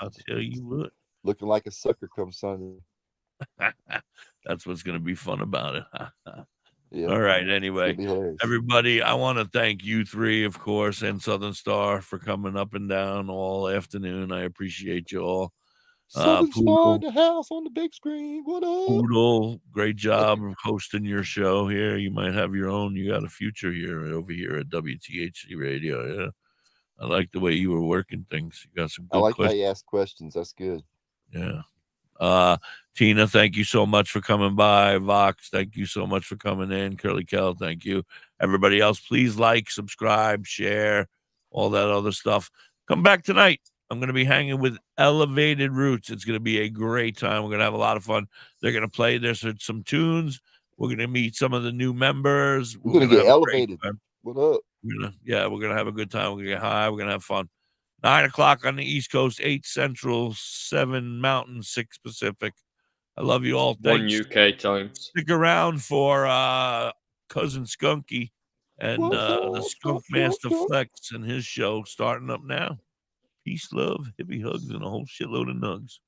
I'll tell you what. Looking like a sucker come Sunday. That's what's going to be fun about it. Yeah. All right. Anyway, everybody, I want to thank you three, of course, and Southern Star for coming up and down all afternoon. I appreciate you all. Southern Star in the house on the big screen. What up? Poodle, great job of hosting your show here. You might have your own. You got a future here over here at WTHC Radio. Yeah. I like the way you were working things. You got some good I like questions. how you ask questions. That's good. Yeah. Tina, thank you so much for coming by. Vox, thank you so much for coming in. Curly Kel, thank you. Everybody else, please like, subscribe, share, all that other stuff. Come back tonight. I'm going to be hanging with Elevated Roots. It's going to be a great time. We're going to have a lot of fun. They're going to play some tunes. We're going to meet some of the new members. We're going to get elevated. What up? We're going to have a good time. We're going to get high. We're going to have fun. 9 o'clock on the East Coast, 8 Central, 7 Mountain, 6 Pacific. I love you all. Thanks. 1 UK time. Stick around for Cousin Skunky and the Skunk Master Flex and his show starting up now. Peace, love, hippie hugs, and a whole shitload of nugs.